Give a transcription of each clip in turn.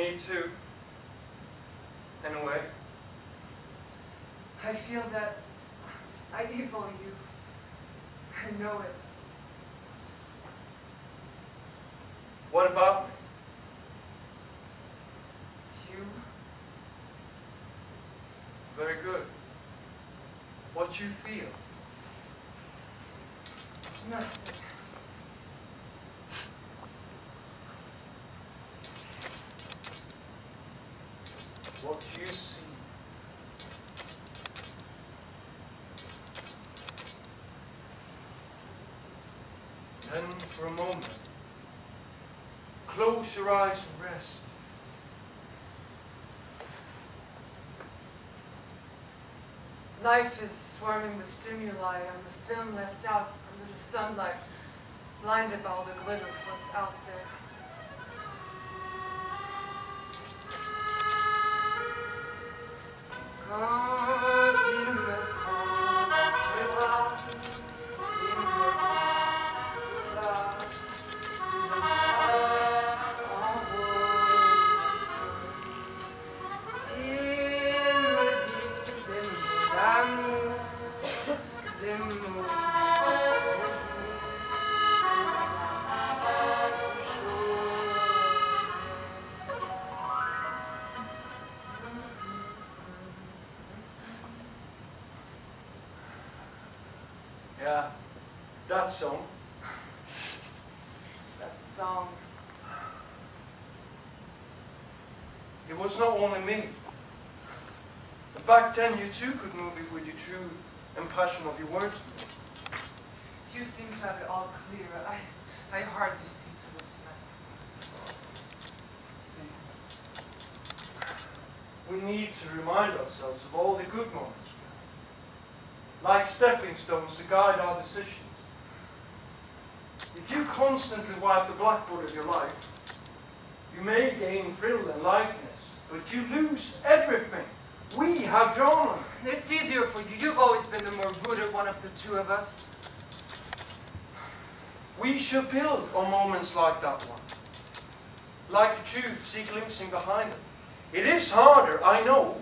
Me too. In a way. I feel that I EvoL you. I know it. What about me? You? Very good. What you feel? Nothing. What you see? Then for a moment, close your eyes and rest. Life is swarming with stimuli. I'm the film left out under the sunlight, blinded by all the glitter of what's out there. Yeah, that song. That song. It was not only me. But back then you too could move it with your true impassion of your words. You seem to have it all clear. I hardly see through this mess. See, we need to remind ourselves of all the good moments. Like stepping stones to guide our decisions. If you constantly wipe the blackboard of your life, you may gain thrill and likeness, but you lose everything we have drawn on. It's easier for you. You've always been the more rooted one of the two of us. We should build on moments like that one. Like the truth, see glimpsing behind it. It is harder, I know,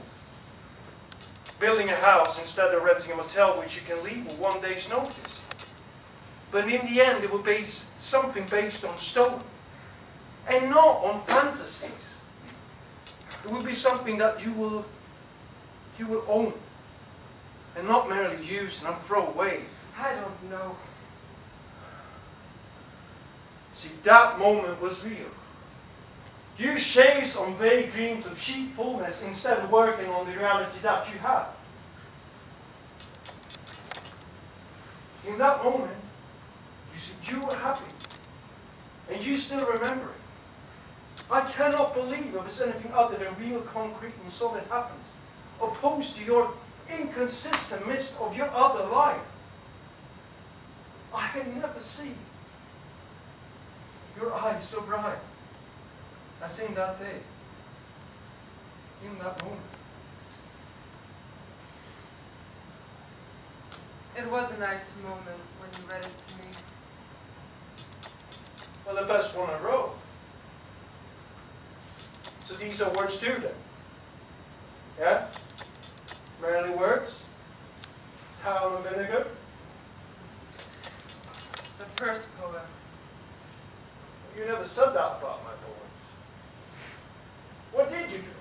building a house instead of renting a motel which you can leave with one day's notice. But in the end, it will be something based on stone and not on fantasies. It will be something that you will own and not merely use and throw away. I don't know. See, that moment was real. You chase on vague dreams of sheepfulness instead of working on the reality that you have. In that moment, you said you were happy. And you still remember it. I cannot believe it was anything other than real, concrete and solid happiness, opposed to your inconsistent mist of your other life. I had never seen your eyes so bright as in that day, in that moment. It was a nice moment when you read it to me. Well, the best one I wrote. So these are words too then? Yeah? Merely words? Towel and vinegar? The first poem. You never said that about my poems. What did you drink?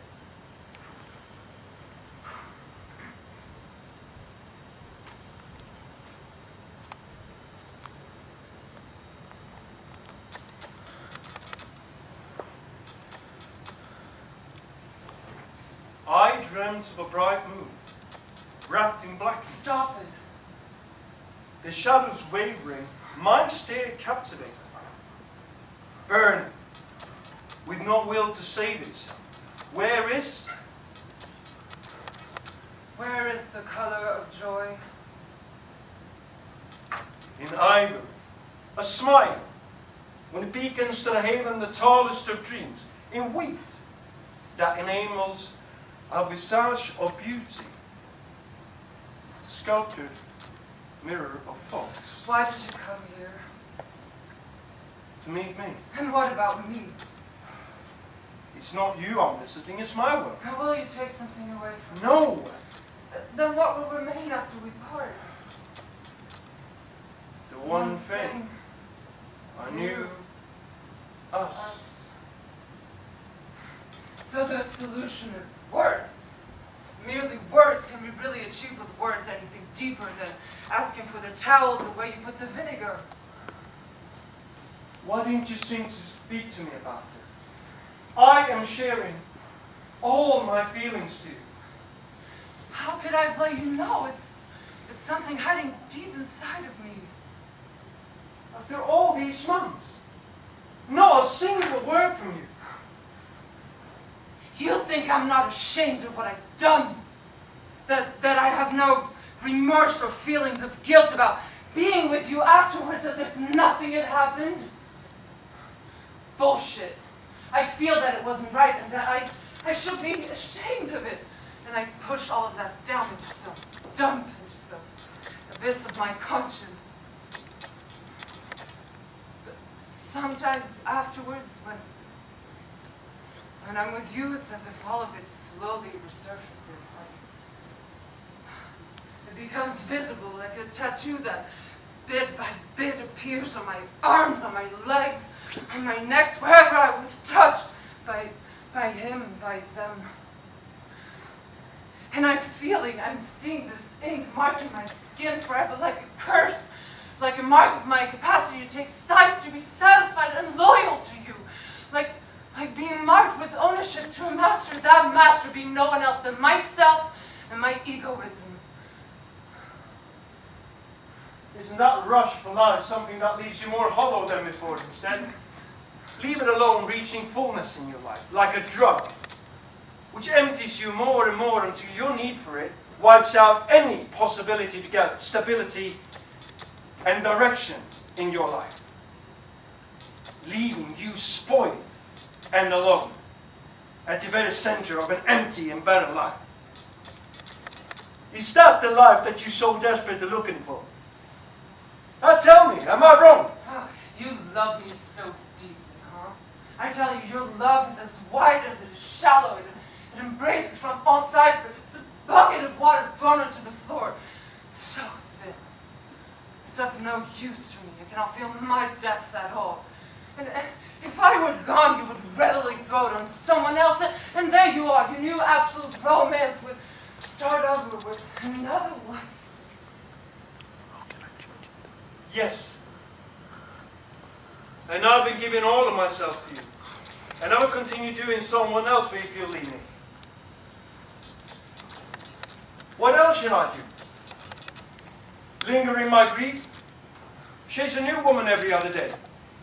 I dreamt of a bright moon, wrapped in black. Stop it. The shadows wavering, my stare captivated. Burning, with no will to save itself. Where is the color of joy? in ivory, a smile, when it beacons to the haven the tallest of dreams, in wheat that enamels a visage of beauty, sculptured mirror of thoughts. Why did you come here? To meet me. And what about me? It's not you I'm visiting, it's my world. Or will you take something away from me? No! Then what will remain after we part? The one thing I knew, us. So the solution is words. Merely words. Can we really achieve with words anything deeper than asking for the towels or where you put the vinegar? Why didn't you seem to speak to me about it? I am sharing all my feelings to you. How could I let you know? It's something hiding deep inside of me. After all these months, not a single word from you. You think I'm not ashamed of what I've done? That I have no remorse or feelings of guilt about being with you afterwards as if nothing had happened? Bullshit. I feel that it wasn't right and that I should be ashamed of it. And I push all of that down into some dump, into some abyss of my conscience. But sometimes afterwards, when I'm with you, it's as if all of it slowly resurfaces. It becomes visible like a tattoo that bit by bit appears on my arms, on my legs, on my necks, wherever I was touched by him, by them. And I'm seeing this ink marking my skin forever like a curse, like a mark of my capacity to take sides, to be satisfied and loyal to you. Like being marked with ownership to a master, that master being no one else than myself and my egoism. Isn't that rush for life something that leaves you more hollow than before instead? Leave it alone reaching fullness in your life, like a drug, which empties you more and more until your need for it wipes out any possibility to get stability and direction in your life, leaving you spoiled and alone at the very center of an empty and barren life. Is that the life that you're so desperately looking for? Now tell me, am I wrong? You love me so deeply, huh? I tell you, your love is as wide as it is shallow. It embraces from all sides, but it's a bucket of water thrown onto the floor. So thin. It's of no use to me. You cannot feel my depth at all. And if I were gone, you would readily throw it on someone else. And there you are. Your new absolute romance would start over with another one. Yes. And I've been giving all of myself to you. And I will continue doing someone else when you feel leave me. What else should I do? Linger in my grief? Chase a new woman every other day?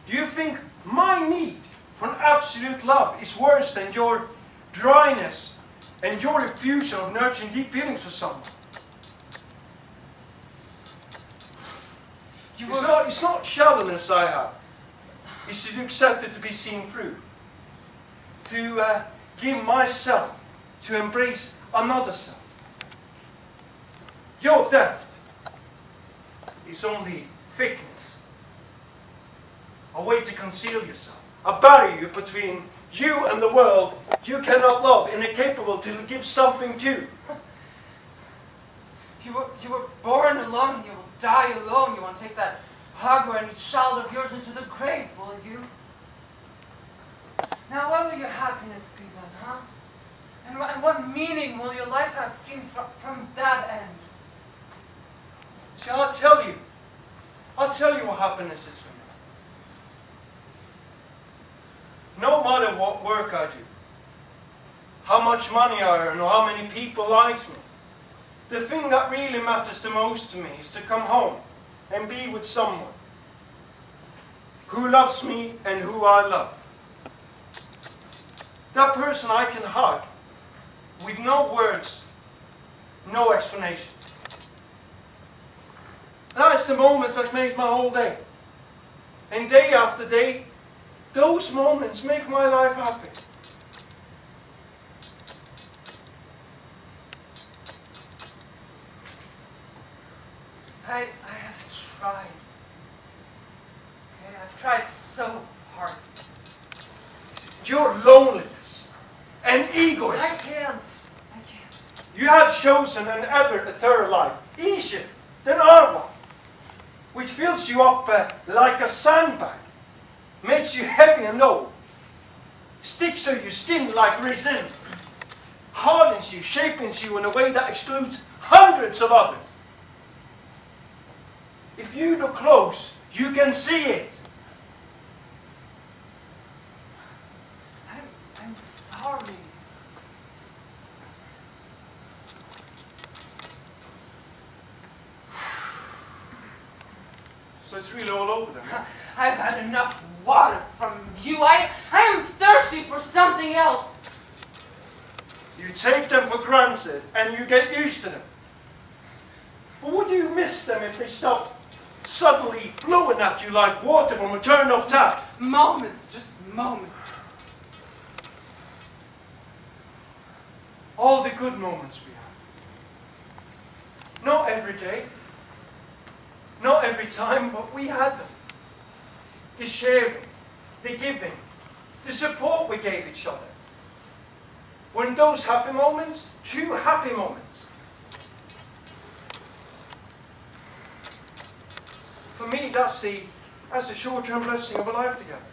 Do you think my need for an absolute love is worse than your dryness and your refusal of nurturing deep feelings for someone? It's not shallowness I have. It's to accept it to be seen through. To give myself, to embrace another self. Your depth is only thickness. A way to conceal yourself. A barrier between you and the world you cannot love and incapable to give something to. You were born alone, you will die alone. You won't take that hug or any child of yours into the grave, will you? Now what will your happiness be then, huh? And what meaning will your life have seen from that end? See, I'll tell you what happiness is for me. No matter what work I do, how much money I earn, or how many people like me, the thing that really matters the most to me is to come home and be with someone who loves me and who I love. That person I can hug with no words, no explanation. That's the moment that makes my whole day. And day after day, those moments make my life happy. I have tried. Okay, I've tried so hard. Your loneliness and egoist. I can't. You have chosen an ever a third life, easier than our one, which fills you up like a sandbag, makes you heavy and low, sticks to your skin like resin, hardens you, shapes you in a way that excludes hundreds of others. If you look close, you can see it. I'm sorry. So it's really all over then. Huh? I've had enough water from you. I am thirsty for something else. You take them for granted and you get used to them. But would you miss them if they stopped suddenly flowing at you like water from a turned off tap? Moments, just moments. All the good moments we have. Not every day. Not every time, but we had them. The sharing, the giving, the support we gave each other. When those happy moments, true happy moments. For me, that's a short-term blessing of a life together.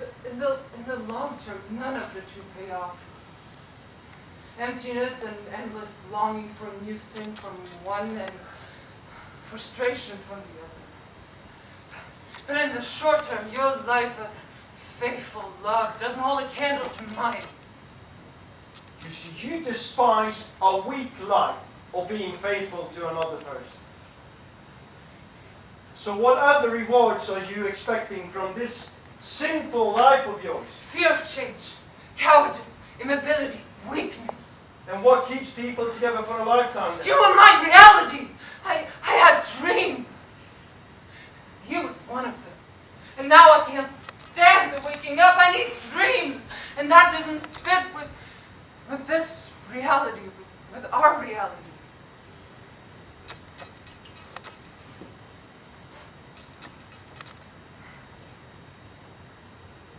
But in the long term, none of the two paid off. Emptiness and endless longing for new sin from one and frustration from the other. But in the short term, your life of faithful love doesn't hold a candle to mine. You see, you despise a weak life of being faithful to another person. So what other rewards are you expecting from this sinful life of yours? Fear of change, cowardice, immobility, weakness. And what keeps people together for a lifetime then? You were my reality! I had dreams. You was one of them. And now I can't stand the waking up. I need dreams. And that doesn't fit with this reality, with our reality.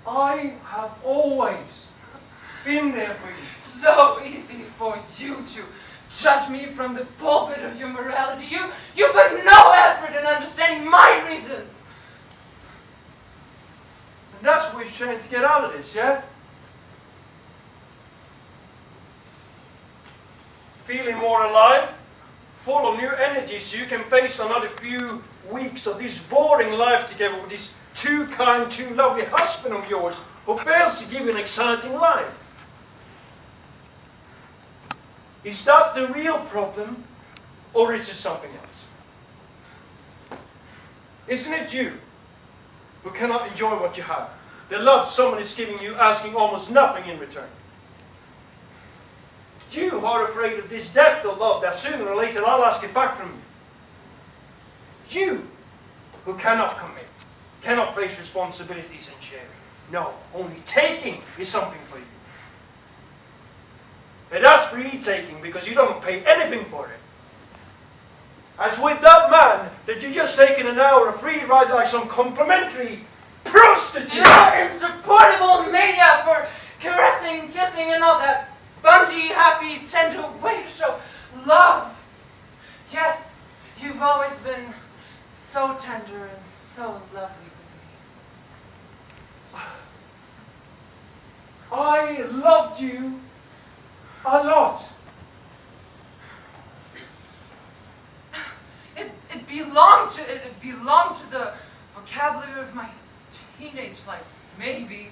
I have always been there for you. So easy for you to judge me from the pulpit of your morality. You put no effort in understanding my reasons. And that's what you're trying to get out of this, yeah? Feeling more alive, full of new energy so you can face another few weeks of this boring life together with this too kind, too lovely husband of yours who fails to give you an exciting life. Is that the real problem, or is it something else? Isn't it you who cannot enjoy what you have? The love someone is giving you, asking almost nothing in return. You who are afraid of this depth of love that sooner or later I'll ask it back from you. You who cannot commit, cannot face responsibilities and sharing. No, only taking is something for you. And that's free taking because you don't pay anything for it. As with that man that you just taken an hour of free ride like some complimentary prostitute. Your insupportable mania for caressing, kissing, and all that spongy, happy, tender way to show love. Yes, you've always been so tender and so lovely with me. I loved you a lot. It belonged to the vocabulary of my teenage life, maybe.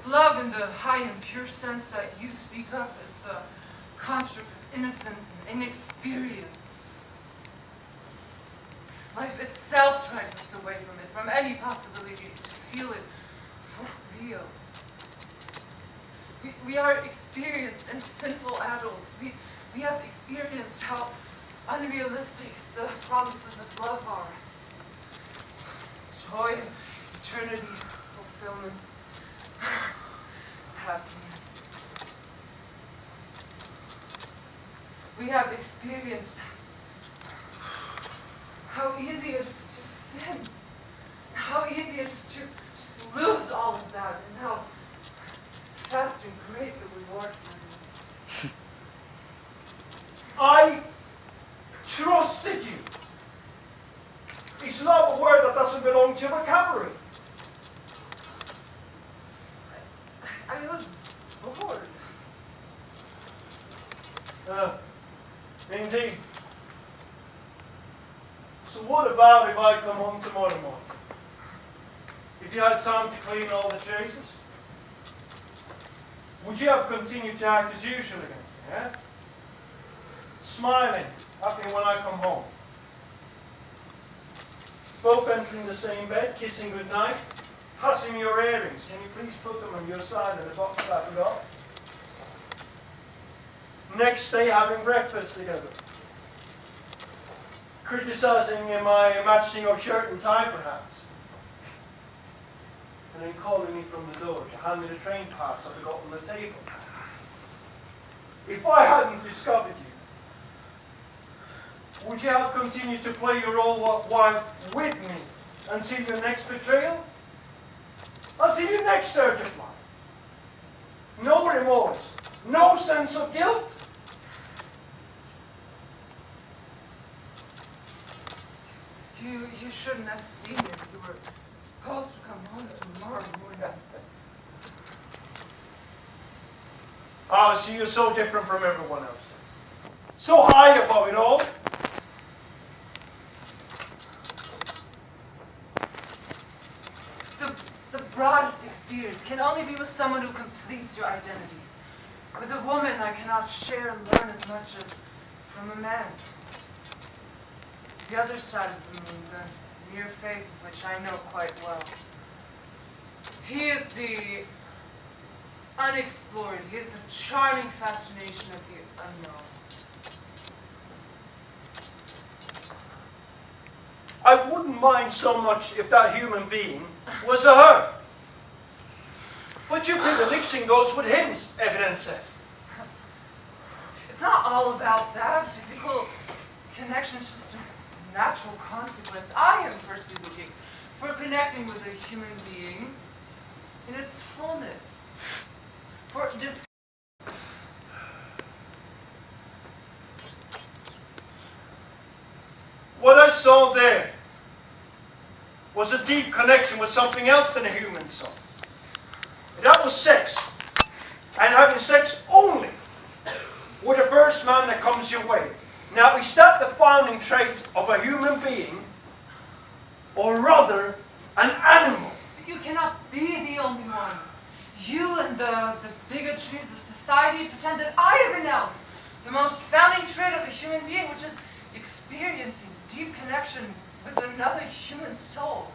Love in the high and pure sense that you speak of is the construct of innocence and inexperience. Life itself drives us away from it, from any possibility to feel it for real. We are experienced and sinful adults. We have experienced how unrealistic the promises of love are. Joy, eternity, fulfillment, happiness. We have experienced how easy it is to sin, how easy it is to just lose all of that, and how doesn't belong to the cavalry. I was bored. Indeed. So what about if I come home tomorrow morning? If you had time to clean all the traces? Would you have continued to act as usual again? Yeah? Smiling, happy when I come home. Both entering the same bed, kissing goodnight, passing me your earrings. Can you please put them on your side of the box I forgot? Next day, having breakfast together. Criticizing my matching of shirt and tie, perhaps. And then calling me from the door to hand me the train pass I forgot on the table. If I hadn't discovered you, would you have continued to play your old wife with me until your next betrayal? Until your next urge of life? No remorse, no sense of guilt? You shouldn't have seen it. You were supposed to come home tomorrow morning. Ah, so you're so different from everyone else. So high above it all. The broadest experience can only be with someone who completes your identity. With a woman, I cannot share and learn as much as from a man. The other side of the moon, the near face of which I know quite well. He is the unexplored. He is the charming fascination of the unknown. I wouldn't mind so much if that human being was a her. But your predilection goes with him, evidence says. It's not all about that. Physical connection is just a natural consequence. I am firstly looking for connecting with a human being in its fullness. For this. What I saw there was a deep connection with something else than a human soul. And that was sex. And having sex only with the first man that comes your way. Now, is that the founding trait of a human being, or rather, an animal? You cannot be the only one. You and the bigotries of society pretend that I renounce the most founding trait of a human being, which is experiencing deep connection with another human soul.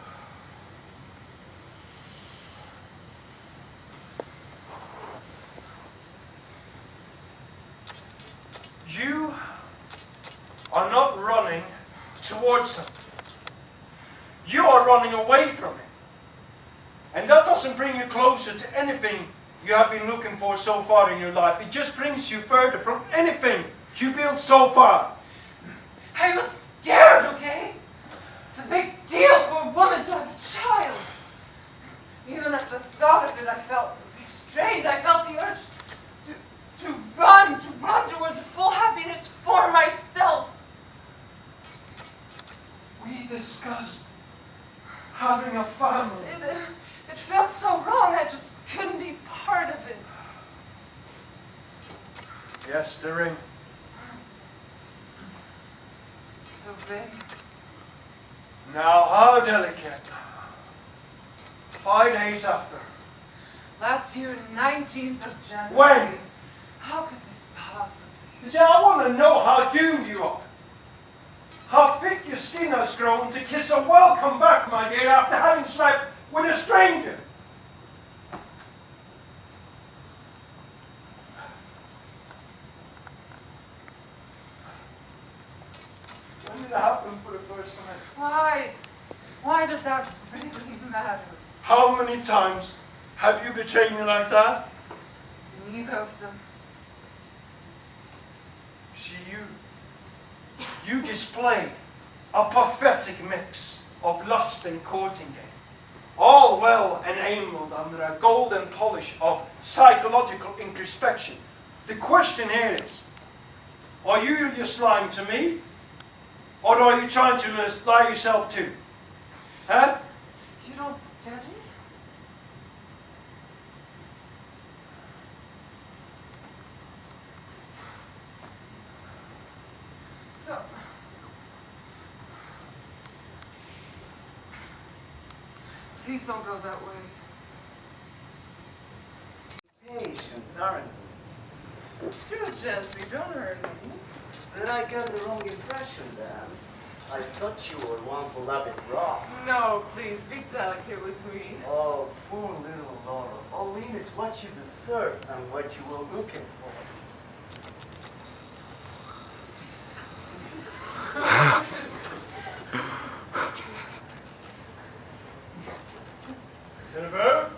You are not running towards something. You are running away from it. And that doesn't bring you closer to anything you have been looking for so far in your life. It just brings you further from anything you built so far. I was scared, okay? It's a big deal for a woman to have a child. Even at the thought of it, I felt restrained. I felt the urge to run towards full happiness for myself. We discussed having a family. It felt so wrong. I just couldn't be part of it. Yes, the ring. The ring. Now, how delicate. 5 days after. Last year, 19th of January. When? How could this possibly? You see, I want to know how doomed you are. How thick your skin has grown to kiss a welcome back, my dear, after having slept with a stranger. When did it happen for the first time? Why? Why does that really matter? How many times have you betrayed me like that? Neither of them. See, you display a pathetic mix of lust and courting game. All well enameled under a golden polish of psychological introspection. The question here is, are you just lying to me? Or are you trying to lie yourself too? Huh? You don't get it? So, please don't go that way. Patient, aren't we? Too gently, don't hurt me. Then I got the wrong impression then. I thought you were one who loved it raw. No, please, be delicate with me. Oh, poor little Laura. Pauline is what you deserve and what you were looking for. Jennifer?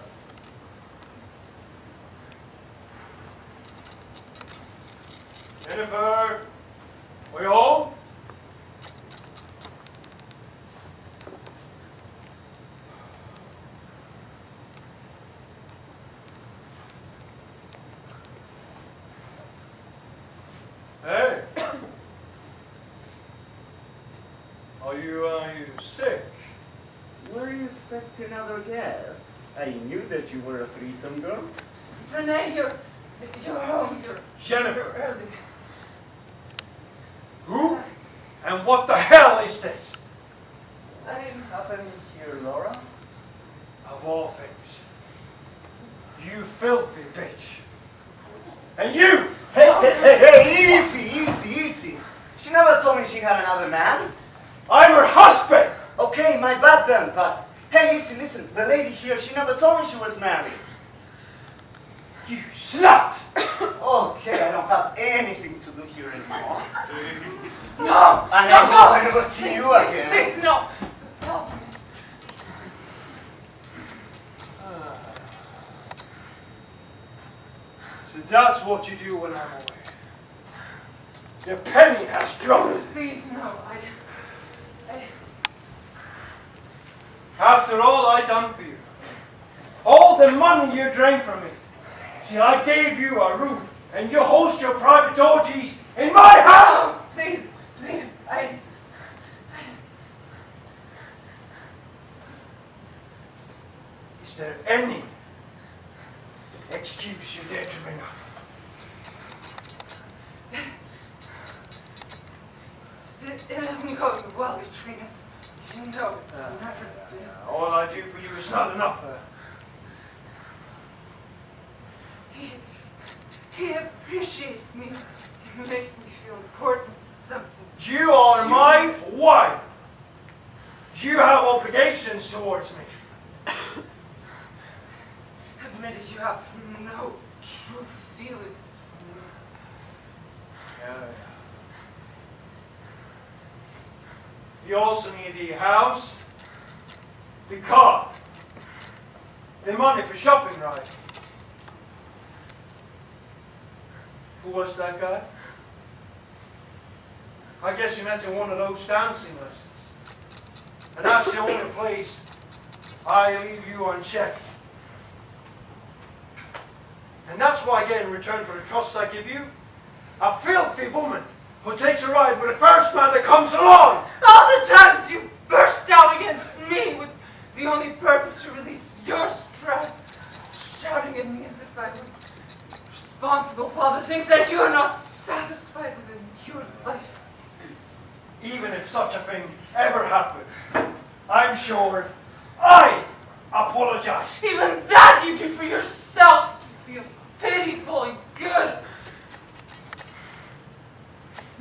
Jennifer? Are you home? Hey. Are you sick? Were you expecting other guests? I knew that you were a threesome girl. Renee, you're home. Jennifer. You're early. Who? And what the hell is this? What's happening here, Laura? Of all things. You filthy bitch. And you! Hey, easy. She never told me she had another man. I'm her husband! Okay, my bad then, but hey, easy, listen, the lady here, she never told me she was married. You slut! Okay, I don't have anything to do here anymore. No! And Don't go! I never see you again. Please, no! Help me. So that's what you do when I'm away. Your penny has dropped. Please, no. After all I done for you. All the money you drained from me. See, I gave you a roof, and you host your private orgies in my house! Please, Is there any excuse you dare to bring up? It isn't going well between us. You know it never did. All I do for you is not enough. He appreciates me. He makes me feel important, something. You are my wife. You have obligations towards me. Admit it, you have no true feelings for me. Yeah. You also need the house, the car, the money for shopping, right? Who was that guy? I guess you met in one of those dancing lessons. And that's the only place I leave you unchecked. And that's what I get in return for the trust I give you. A filthy woman who takes a ride with the first man that comes along. All the times you burst out against me with the only purpose to release your stress, shouting at me as if I was responsible for all the things that you are not satisfied with in your life. Even if such a thing ever happened, I'm sure I apologize. Even that you do for yourself to feel pitiful and good.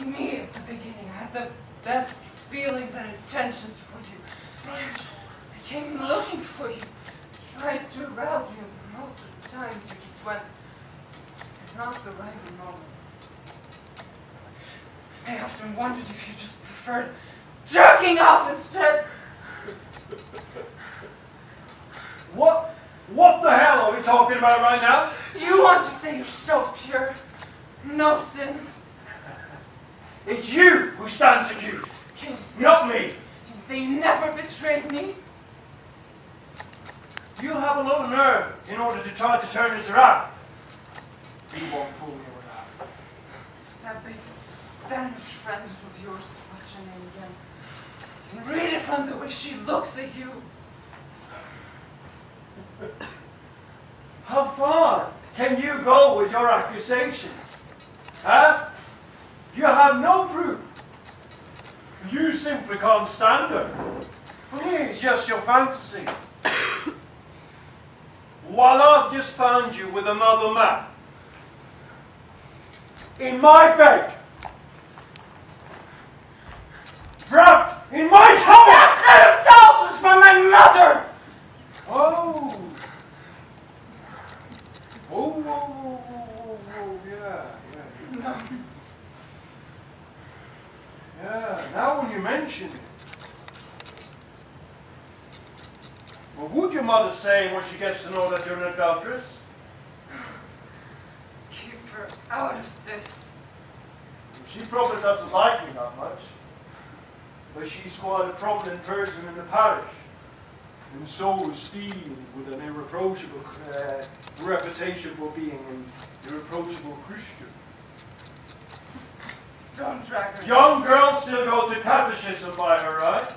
Me at the beginning, I had the best feelings and intentions for you. I came looking for you, trying to arouse you, and most of the times you just went, it's not the right moment. I often wondered if you just preferred jerking off instead. What the hell are we talking about right now? You want to say you're so pure, no sins. It's you who stands accused, Can you say, not me. Can you say you never betrayed me? You have a lot of nerve in order to try to turn this around. You won't fool me with that. That big Spanish friend of yours, what's her name again? I can read it from the way she looks at you. How far can you go with your accusations? Huh? You have no proof. You simply can't stand her. For me, it's just your fantasy. While I've just found you with another man in my bed, wrapped in my towel. That set of towels was from my mother! Oh. Oh, yeah. No. Yeah, now when you mention it. Well, would your mother say when she gets to know that you're an adulteress? Keep her out of this. She probably doesn't like me that much. But she's quite a prominent person in the parish. And so esteemed with an irreproachable reputation for being an irreproachable Christian. Don't drag her. Young girls still go to catechism by her, right?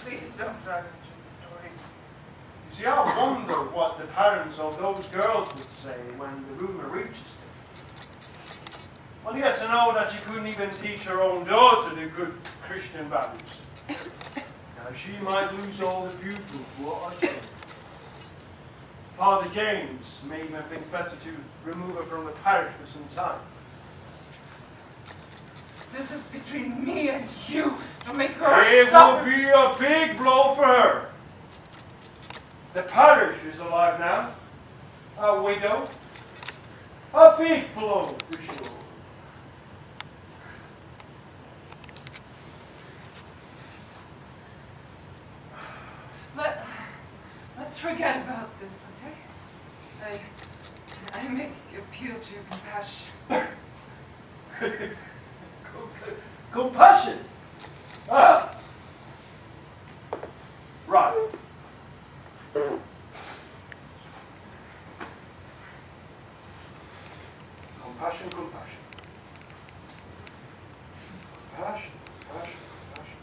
Please don't drag her to the story. You see, I wonder what the parents of those girls would say when the rumor reaches them. Well, you get to know that she couldn't even teach her own daughter the good Christian values. Now, she might lose all the pupils, what I think. Father James may even think better to remove her from the parish for some time. This is between me and you. Don't make her It suffer. will be a big blow for her. The parish is alive now. A widow. A big blow for sure. Let's forget about this, okay? I make appeal to your compassion. Compassion? Ah! Right. Compassion, compassion. Compassion, compassion, compassion.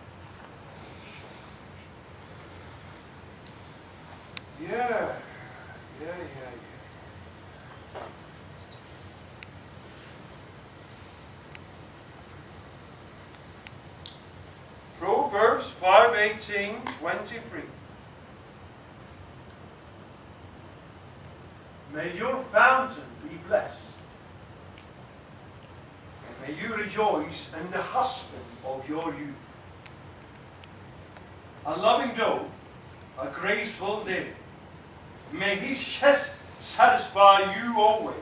Yeah. Proverbs 5:18-23. May your fountain be blessed. And may you rejoice in the husband of your youth. A loving dove, a graceful deer. May his chest satisfy you always.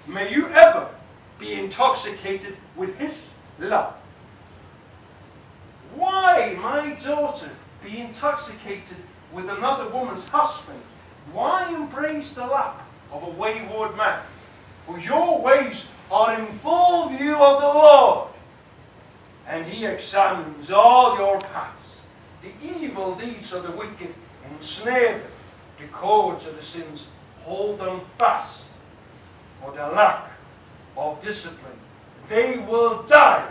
May you ever be intoxicated with his love. Why, my daughter, be intoxicated with another woman's husband? Why embrace the lap of a wayward man? For your ways are in full view of the Lord, and he examines all your paths. The evil deeds of the wicked ensnare them. The cords of the sins hold them fast. For the lack of discipline, they will die,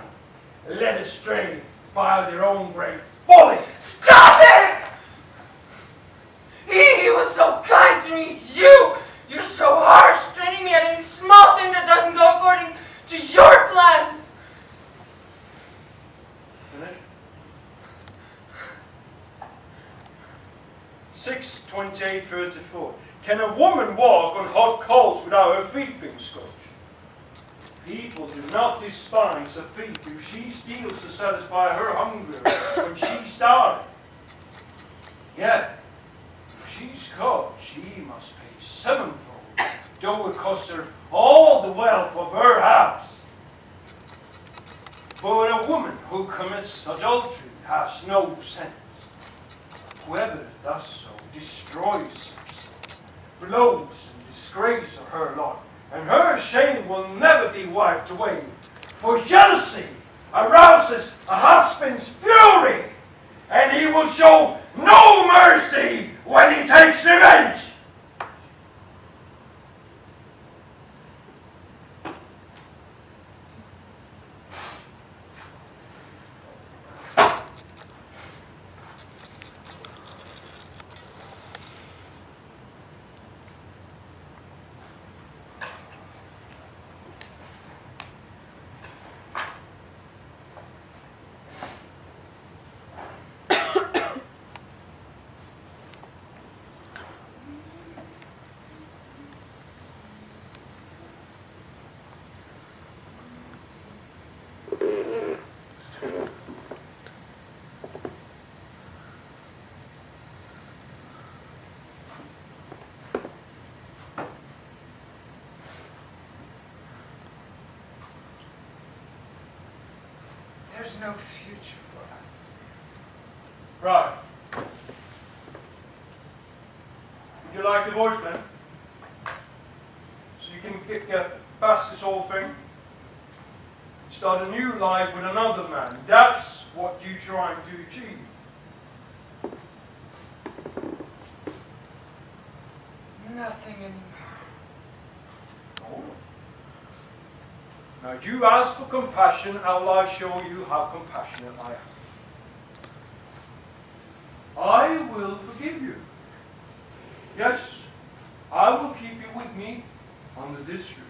led astray by their own great folly. Stop it! He was so kind to me. You're so harsh, straining me at any small thing that doesn't go according to your plans. Finish? 6:28-34. Can a woman walk on hot coals without her feet being scorched? People do not despise a thief if she steals to satisfy her hunger when she's starving. Yet, if she's caught, she must pay sevenfold, though it costs her all the wealth of her house. But a woman who commits adultery has no sense. Whoever does so destroys herself, blows and disgrace of her Lord, and her shame will never be wiped away. For jealousy arouses a husband's fury, and he will show no mercy when he takes revenge. There's no future for us. Right. Would you like divorce then? So you can get past this whole thing? Start a new life with another man. That's what you're trying to achieve. Nothing anymore. Oh. Now you ask for compassion, I'll show you how compassionate I am. I will forgive you. Yes, I will keep you with me on the district.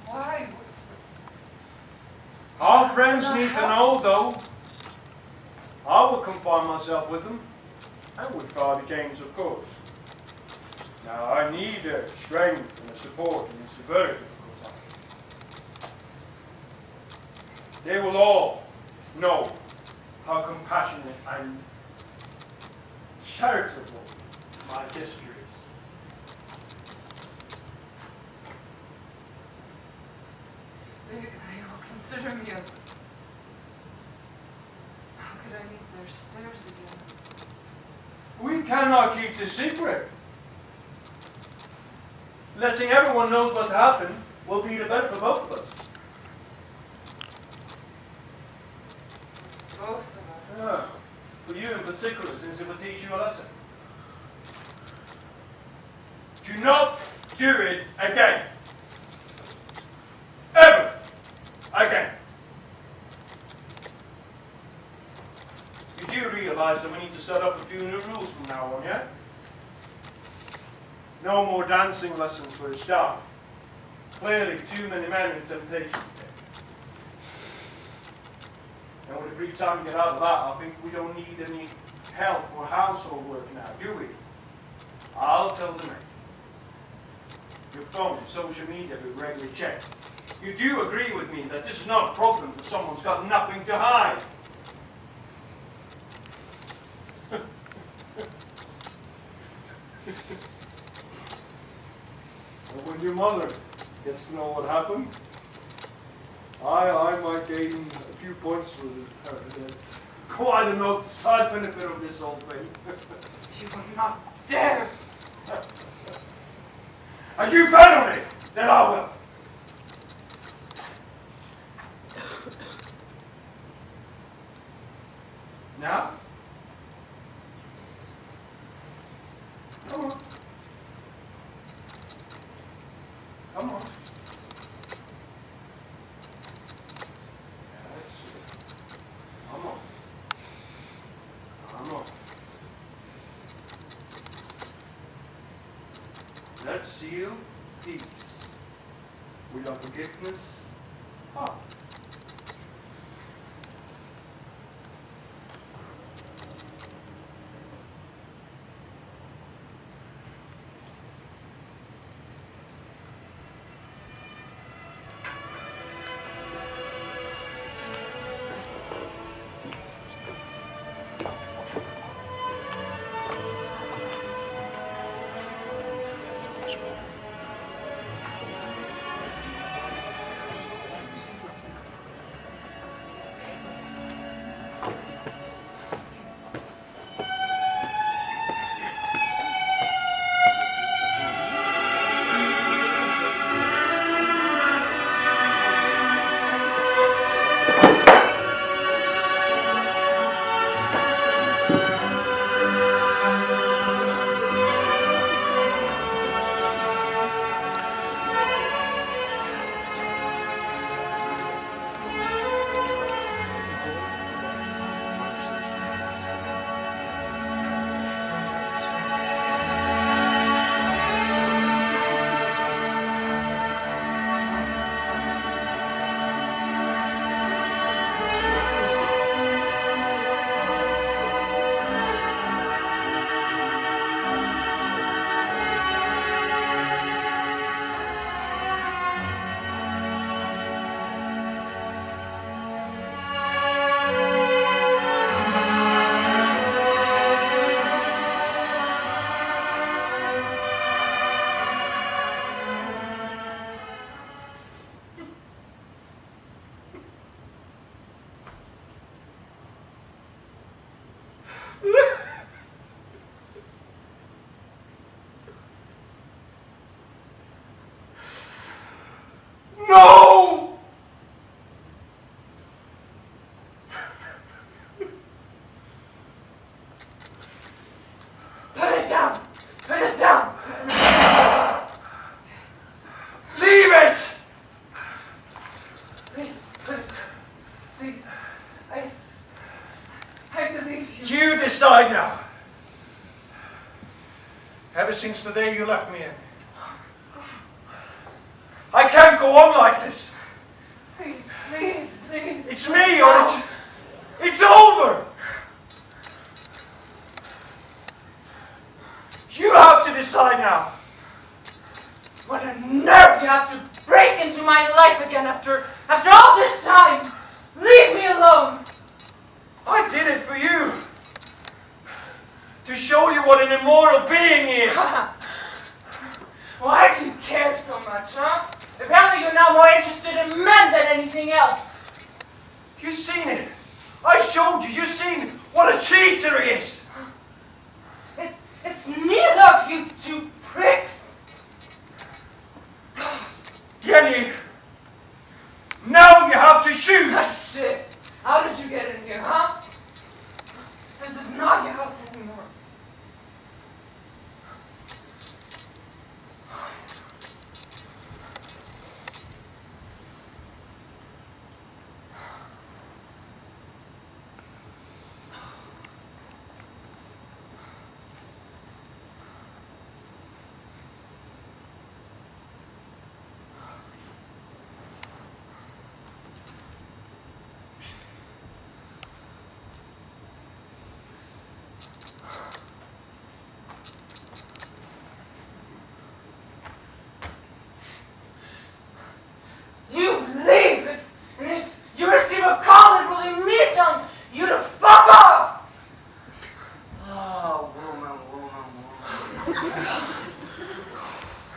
Why? Our friends need to know, though. I will confine myself with them, and with Father James, of course. Now, I need their strength and support in this very difficult time. They will all know how compassionate and charitable my district is. They will consider me as... How could I meet their stares again? We cannot keep this secret. Letting everyone know what happened will be the better for both of us. Both of us? Yeah. For you in particular, since it will teach you a lesson. Do not do it again. Ever again. You do realize that we need to set up a few new rules from now on, yeah? No more dancing lessons for the staff. Clearly too many men in temptation. And with the free time we get out of that, I think we don't need any help or household work now, do we? I'll tell the men. Your phone, social media, we regularly check. You do agree with me that this is not a problem that someone's got nothing to hide. And when your mother gets to know what happened, I might gain a few points for her. That's quite a side benefit of this whole thing. You will not dare! And you bet on it, then I will. Now? Come on. Come on. That's it. Come on. Come on. Let's seal peace with our forgiveness heart. No! Put it down! Put it down! Leave it! Please, put it down. Please. I believe you. You decide now. Ever since the day you left me in. I can't go on like this. Please, please, please. It's me or it's over. You have to decide now. What a nerve you have to break into my life again after all this time. Leave me alone. I did it for you. To show you what an immortal being is. Why do you care so much, huh? Apparently you're now more interested in men than anything else. You've seen it. I showed you. You've seen what a cheater he is. It's neither of you two pricks. Jenny, now you have to choose. Ah, shit. How did you get in here, huh? This is not your house anymore.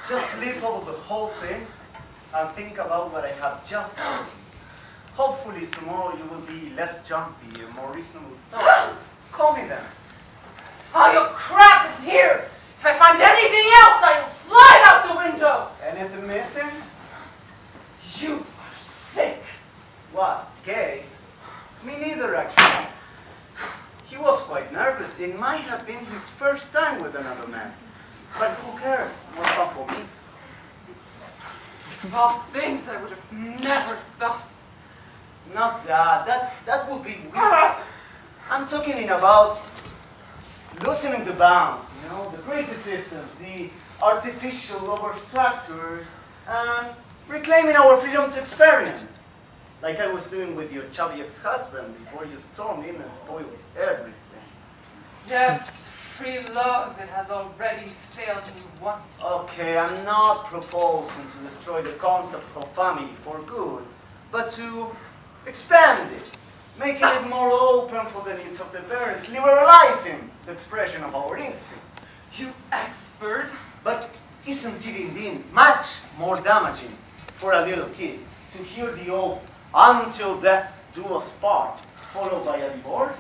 Just sleep over the whole thing and think about what I have just done. Hopefully tomorrow you will be less jumpy and more reasonable to talk to. Call me then. All your crap is here. If I find anything else, I will fly it out the window. Anything missing? You are sick. What, gay? Me neither, actually. He was quite nervous. It might have been his first time with another man. But who cares? More fun for me. Of all things I would have never thought. Not that. That would be weird. I'm talking about loosening the bounds, you know, the criticisms, the artificial overstructures, and reclaiming our freedom to experiment. Like I was doing with your chubby ex-husband before you stormed in and spoiled everything. Yes, free love, it has already failed me once. Okay, I'm not proposing to destroy the concept of family for good, but to expand it, making it more open for the needs of the parents, liberalizing the expression of our instincts. You expert? But isn't it indeed much more damaging for a little kid to hear the oath, "Until death do us part," followed by a divorce?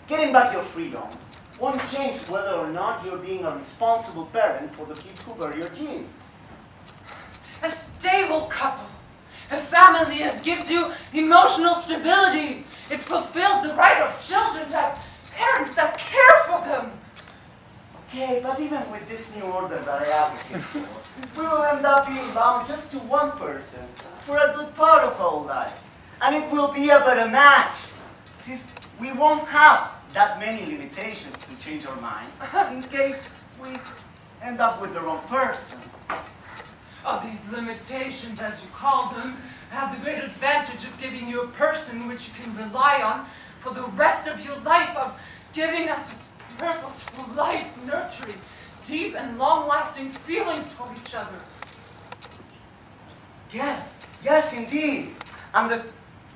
Getting back your freedom won't change whether or not you're being a responsible parent for the kids who bear your genes. A stable couple. A family that gives you emotional stability. It fulfills the right of children to have parents that care for them. Okay, but even with this new order that I advocate for, we will end up being bound just to one person for a good part of our life. And it will be a better match, since we won't have that many limitations to change our mind in case we end up with the wrong person. Oh, these limitations, as you call them, have the great advantage of giving you a person which you can rely on for the rest of your life, of giving us a purposeful life, nurturing deep and long-lasting feelings for each other. Yes, indeed. And the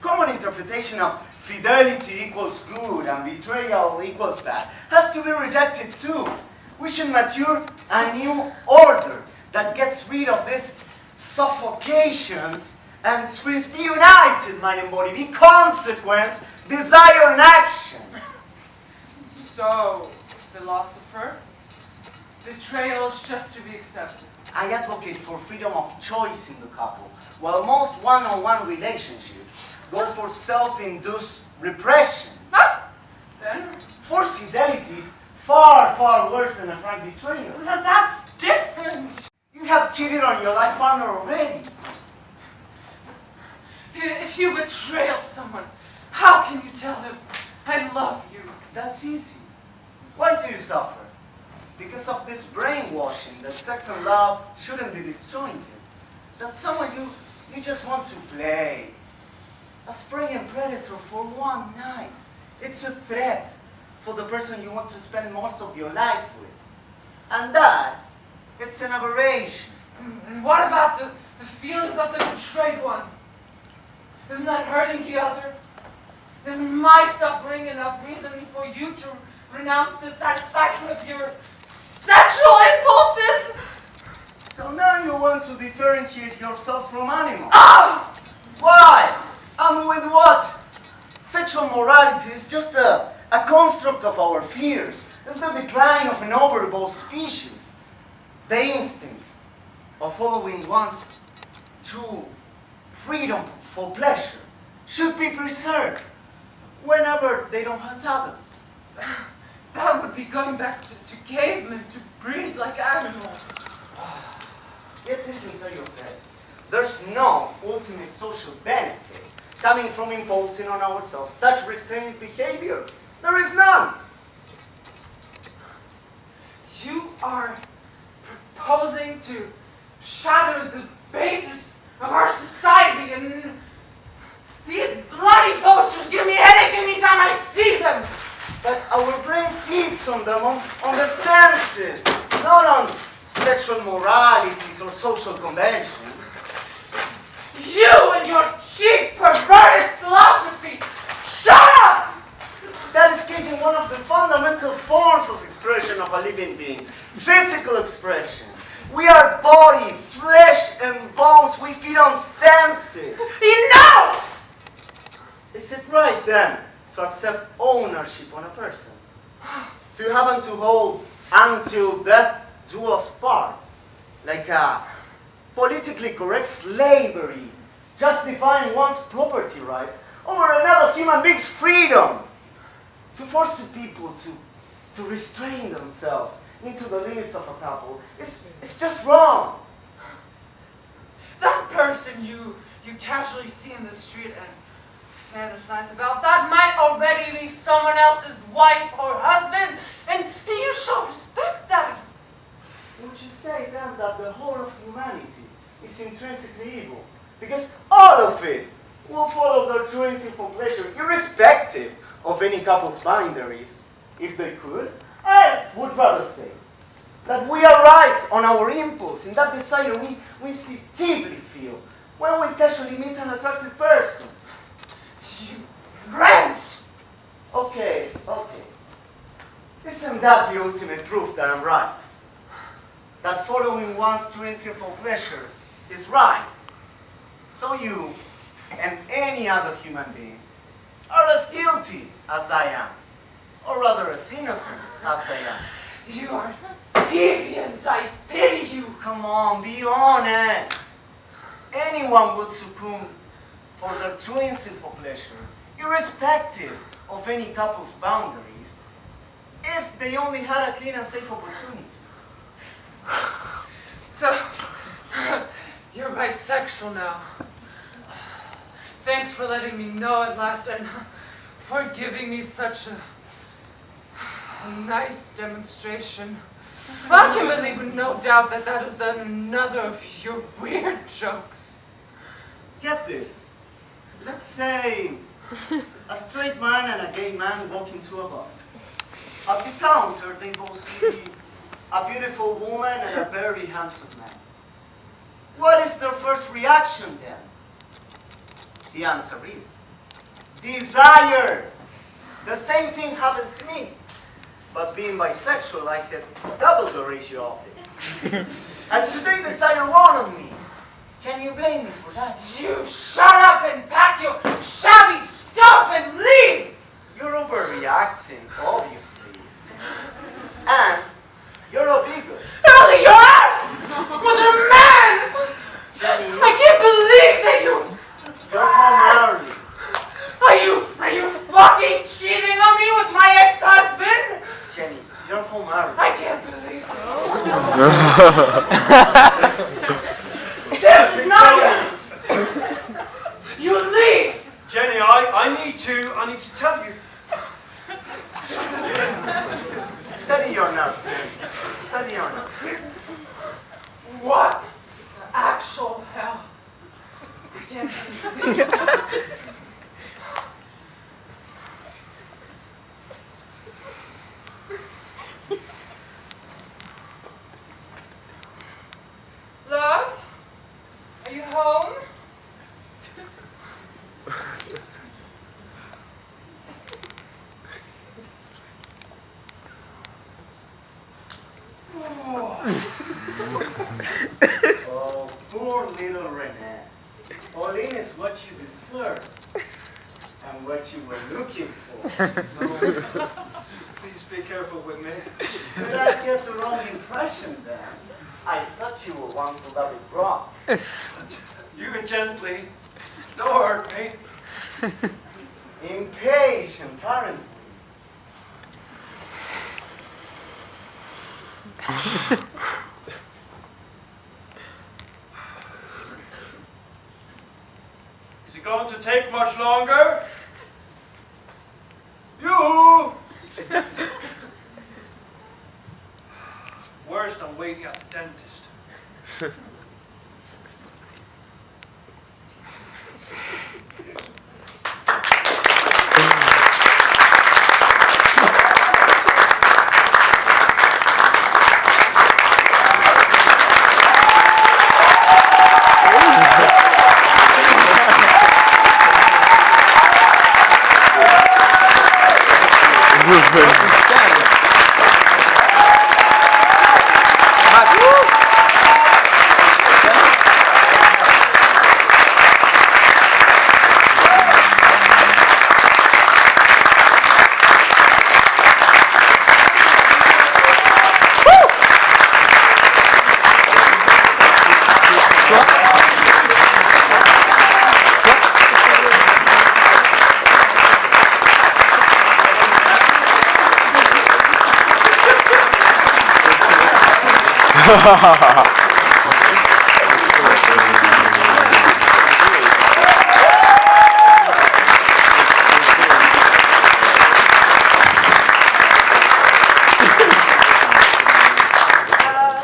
common interpretation of fidelity equals good and betrayal equals bad has to be rejected too. We should mature a new order that gets rid of these suffocations and screams, "Be united, mind and body, be consequent, desire and action." So, philosopher, betrayal is just to be accepted. I advocate for freedom of choice in the couple, while most one-on-one relationships go for self-induced repression. Ah! Then? Forced fidelity is far, far worse than a frank betrayal. That's different! You have cheated on your life partner already. If you betrayed someone, how can you tell him, I love you? That's easy. Why do you suffer? Because of this brainwashing that sex and love shouldn't be disjointed. That someone you just want to play. A preying predator for one night. It's a threat for the person you want to spend most of your life with. And that, it's an aberration. And what about the feelings of the betrayed one? Isn't that hurting the other? Isn't my suffering enough reason for you to renounce the satisfaction of your sexual impulses? So now you want to differentiate yourself from animals. Ah! Why? And with what? Sexual morality is just a construct of our fears. It's the decline of an overevolved species. The instinct of following one's true freedom for pleasure should be preserved whenever they don't hurt others. That would be going back to cavemen to breed like animals. Get this inside your head. There's no ultimate social benefit coming from imposing on ourselves such restraining behavior. There is none. You are proposing to shatter the basis of our society, and these bloody posters give me a headache anytime I see them. But our brain feeds on them, on the senses, not on sexual moralities or social conventions. You and your cheap, perverted philosophy! Shut up! That is caging one of the fundamental forms of expression of a living being, physical expression. We are body, flesh, and bones. We feed on senses. Enough! Is it right then to accept ownership on a person? To have and to hold until death do us part, like a politically correct slavery, justifying one's property rights over another human being's freedom? To force two people to restrain themselves into the limits of a couple, it's just wrong. That person you casually see in the street and fantasize about, that might already be someone else's wife or husband, and you should respect that. Would you say then that the whole of humanity is intrinsically evil? Because all of it will follow their true instinct for pleasure, irrespective of any couple's boundaries. If they could, I would rather say that we are right on our impulse in that desire we instinctively feel when we casually meet an attractive person. You rant! Okay. Isn't that the ultimate proof that I'm right? That following one's true instinct for pleasure is right. So you and any other human being are as guilty as I am, or rather as innocent as I am. You are deviant, I pity you. Come on, be honest. Anyone would succumb for their true instinct for pleasure, irrespective of any couple's boundaries, if they only had a clean and safe opportunity. So, you're bisexual now. Thanks for letting me know at last, and for giving me such a nice demonstration. I can believe with no doubt that is another of your weird jokes. Get this. Let's say a straight man and a gay man walk into a bar. At the counter, they both see a beautiful woman and a very handsome man. What is their first reaction then? The answer is desire. The same thing happens to me. But being bisexual, I had double the ratio of it. And today desire one of me. Can you blame me for that? You shut up and pack your shabby stuff and leave! You're overreacting, obviously. This is not yours. You leave. Jenny, I need to tell you. Study your nuts, Sam. Study your nuts. What the actual hell? I can't believe it. Love? Are you home? Oh, poor little Renee. Pauline is what you deserve. And what you were looking for. Please be careful with me. Did I get the wrong impression then? I thought you were one to love it raw. You gently. Don't hurt me. Impatient, aren't we? Is it going to take much longer? You! Worse than waiting at the dentist.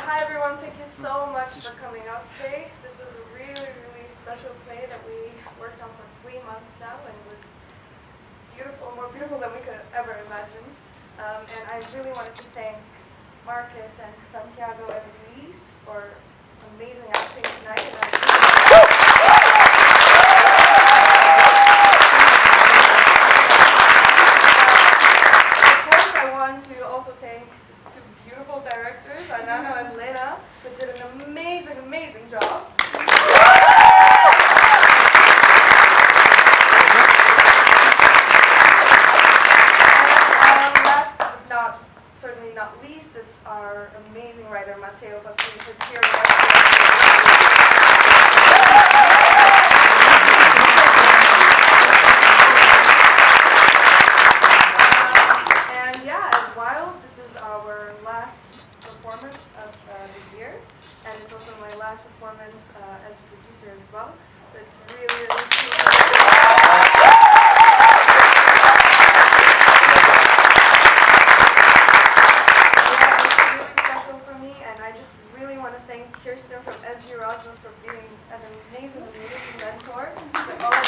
Hi everyone, thank you so much for coming out today. This was a really, really special play that we worked on for 3 months now, and it was beautiful, more beautiful than we could ever imagine. And I really wanted to thank Marcus and Santiago and Luis for amazing acting tonight. Of course, I want to also thank two beautiful directors, Anana and Lena, that did an amazing, amazing job. And last but certainly not least, is our amazing writer, Matteo Pasquini, who's here with us. And yeah, as WILDe, this is our last performance of the year, and it's also my last performance as a producer as well. So it's really, really super. From Erasmus for being an amazing, amazing mentor to all of us.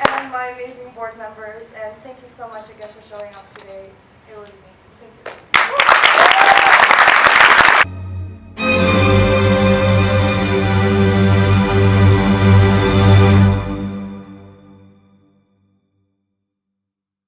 And my amazing board members, and thank you so much again for showing up today. It was amazing.